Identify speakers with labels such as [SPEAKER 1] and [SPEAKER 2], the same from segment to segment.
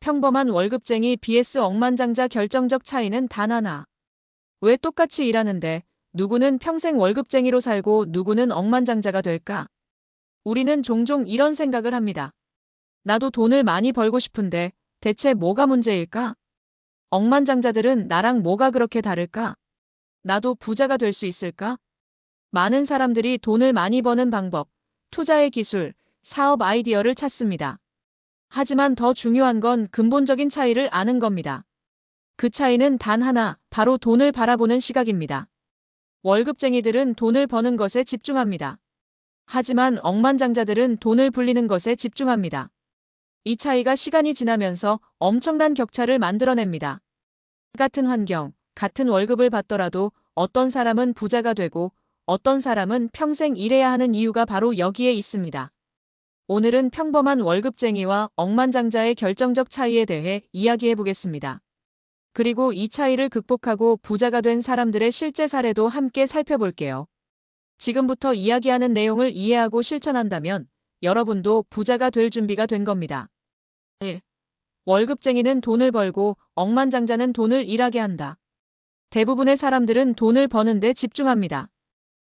[SPEAKER 1] 평범한 월급쟁이 vs 억만장자 결정적 차이는 단 하나. 왜 똑같이 일하는데 누구는 평생 월급쟁이로 살고 누구는 억만장자가 될까? 우리는 종종 이런 생각을 합니다. 나도 돈을 많이 벌고 싶은데 대체 뭐가 문제일까? 억만장자들은 나랑 뭐가 그렇게 다를까? 나도 부자가 될 수 있을까? 많은 사람들이 돈을 많이 버는 방법, 투자의 기술, 사업 아이디어를 찾습니다. 하지만 더 중요한 건 근본적인 차이를 아는 겁니다. 그 차이는 단 하나, 바로 돈을 바라보는 시각입니다. 월급쟁이들은 돈을 버는 것에 집중합니다. 하지만 억만장자들은 돈을 불리는 것에 집중합니다. 이 차이가 시간이 지나면서 엄청난 격차를 만들어냅니다. 같은 환경, 같은 월급을 받더라도 어떤 사람은 부자가 되고 어떤 사람은 평생 일해야 하는 이유가 바로 여기에 있습니다. 오늘은 평범한 월급쟁이와 억만장자의 결정적 차이에 대해 이야기해 보겠습니다. 그리고 이 차이를 극복하고 부자가 된 사람들의 실제 사례도 함께 살펴볼게요. 지금부터 이야기하는 내용을 이해하고 실천한다면 여러분도 부자가 될 준비가 된 겁니다. 1. 월급쟁이는 돈을 벌고 억만장자는 돈을 일하게 한다. 대부분의 사람들은 돈을 버는데 집중합니다.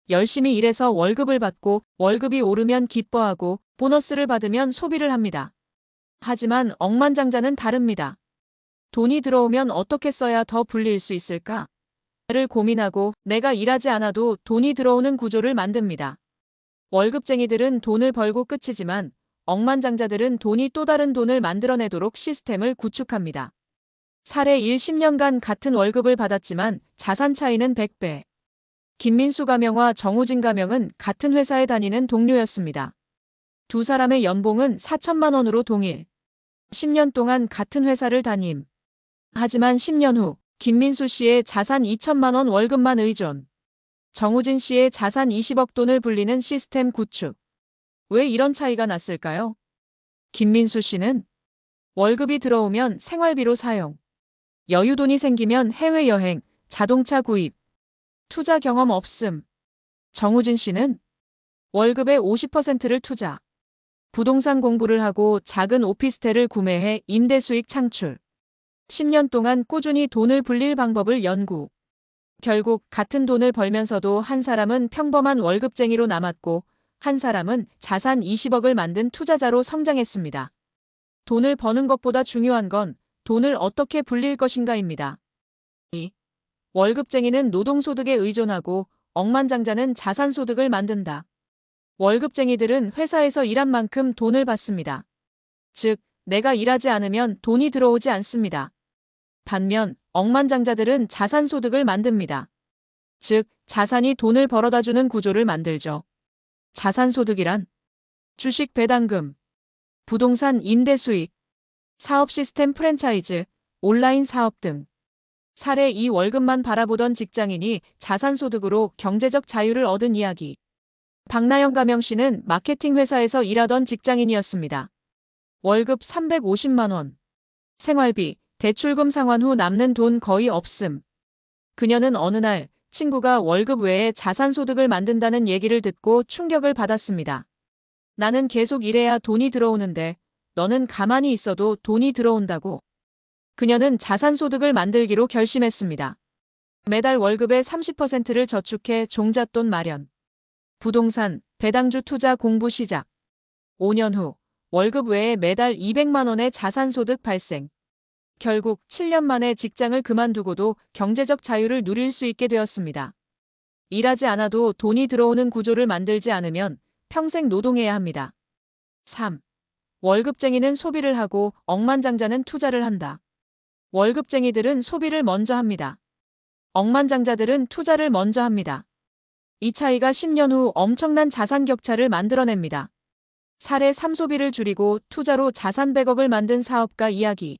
[SPEAKER 1] 열심히 일해서 월급을 받고 월급이 오르면 기뻐하고 보너스를 받으면 소비를 합니다. 하지만 억만장자는 다릅니다. 돈이 들어오면 어떻게 써야 더 불릴 수 있을까? 를 고민하고 내가 일하지 않아도 돈이 들어오는 구조를 만듭니다. 월급쟁이들은 돈을 벌고 끝이지만 억만장자들은 돈이 또 다른 돈을 만들어내도록 시스템을 구축합니다. 사례 1. 10년간 같은 월급을 받았지만 자산 차이는 100배. 김민수 가명과 정우진 가명은 같은 회사에 다니는 동료였습니다. 두 사람의 연봉은 4천만 원으로 동일. 10년 동안 같은 회사를 다님. 하지만 10년 후 김민수 씨의 자산 2천만 원 월급만 의존. 정우진 씨의 자산 20억 돈을 불리는 시스템 구축. 왜 이런 차이가 났을까요? 김민수 씨는 월급이 들어오면 생활비로 사용. 여유돈이 생기면 해외여행, 자동차 구입. 투자 경험 없음. 정우진 씨는 월급의 50%를 투자. 부동산 공부를 하고 작은 오피스텔을 구매해 임대 수익 창출. 10년 동안 꾸준히 돈을 불릴 방법을 연구. 결국 같은 돈을 벌면서도 한 사람은 평범한 월급쟁이로 남았고 한 사람은 자산 20억을 만든 투자자로 성장했습니다. 돈을 버는 것보다 중요한 건 돈을 어떻게 불릴 것인가입니다. 2. 월급쟁이는 노동소득에 의존하고 억만장자는 자산소득을 만든다. 월급쟁이들은 회사에서 일한 만큼 돈을 받습니다. 즉, 내가 일하지 않으면 돈이 들어오지 않습니다. 반면 억만장자들은 자산소득을 만듭니다. 즉, 자산이 돈을 벌어다주는 구조를 만들죠. 자산소득이란 주식 배당금, 부동산 임대 수익, 사업 시스템 프랜차이즈, 온라인 사업 등. 사례 2. 월급만 바라보던 직장인이 자산소득으로 경제적 자유를 얻은 이야기. 박나영 가명 씨는 마케팅 회사에서 일하던 직장인이었습니다. 월급 350만 원. 생활비, 대출금 상환 후 남는 돈 거의 없음. 그녀는 어느 날 친구가 월급 외에 자산소득을 만든다는 얘기를 듣고 충격을 받았습니다. 나는 계속 일해야 돈이 들어오는데 너는 가만히 있어도 돈이 들어온다고. 그녀는 자산소득을 만들기로 결심했습니다. 매달 월급의 30%를 저축해 종잣돈 마련. 부동산, 배당주 투자 공부 시작. 5년 후 월급 외에 매달 200만 원의 자산소득 발생. 결국 7년 만에 직장을 그만두고도 경제적 자유를 누릴 수 있게 되었습니다. 일하지 않아도 돈이 들어오는 구조를 만들지 않으면 평생 노동해야 합니다. 3. 월급쟁이는 소비를 하고 억만장자는 투자를 한다. 월급쟁이들은 소비를 먼저 합니다. 억만장자들은 투자를 먼저 합니다. 이 차이가 10년 후 엄청난 자산 격차를 만들어냅니다. 사례 3. 소비를 줄이고 투자로 자산 100억을 만든 사업가 이야기.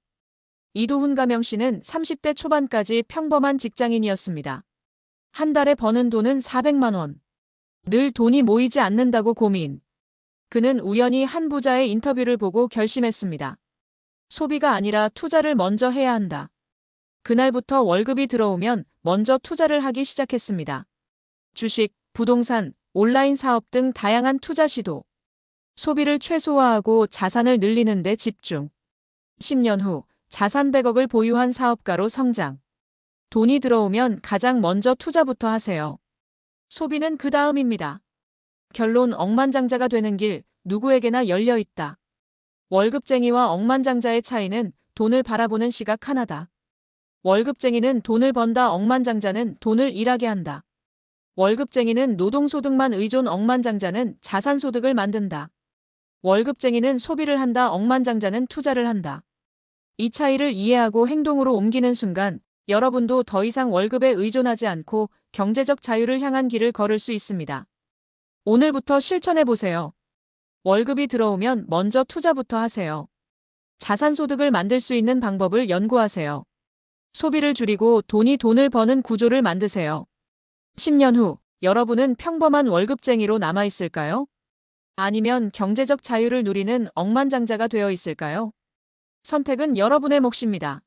[SPEAKER 1] 이도훈 가명 씨는 30대 초반까지 평범한 직장인이었습니다. 한 달에 버는 돈은 400만 원. 늘 돈이 모이지 않는다고 고민. 그는 우연히 한 부자의 인터뷰를 보고 결심했습니다. 소비가 아니라 투자를 먼저 해야 한다. 그날부터 월급이 들어오면 먼저 투자를 하기 시작했습니다. 주식, 부동산, 온라인 사업 등 다양한 투자 시도. 소비를 최소화하고 자산을 늘리는 데 집중. 10년 후 자산 100억을 보유한 사업가로 성장. 돈이 들어오면 가장 먼저 투자부터 하세요. 소비는 그 다음입니다. 결론 억만장자가 되는 길 누구에게나 열려 있다. 월급쟁이와 억만장자의 차이는 돈을 바라보는 시각 하나다. 월급쟁이는 돈을 번다, 억만장자는 돈을 일하게 한다. 월급쟁이는 노동소득만 의존, 억만장자는 자산소득을 만든다. 월급쟁이는 소비를 한다, 억만장자는 투자를 한다. 이 차이를 이해하고 행동으로 옮기는 순간 여러분도 더 이상 월급에 의존하지 않고 경제적 자유를 향한 길을 걸을 수 있습니다. 오늘부터 실천해보세요. 월급이 들어오면 먼저 투자부터 하세요. 자산소득을 만들 수 있는 방법을 연구하세요. 소비를 줄이고 돈을 버는 구조를 만드세요. 10년 후 여러분은 평범한 월급쟁이로 남아있을까요? 아니면 경제적 자유를 누리는 억만장자가 되어 있을까요? 선택은 여러분의 몫입니다.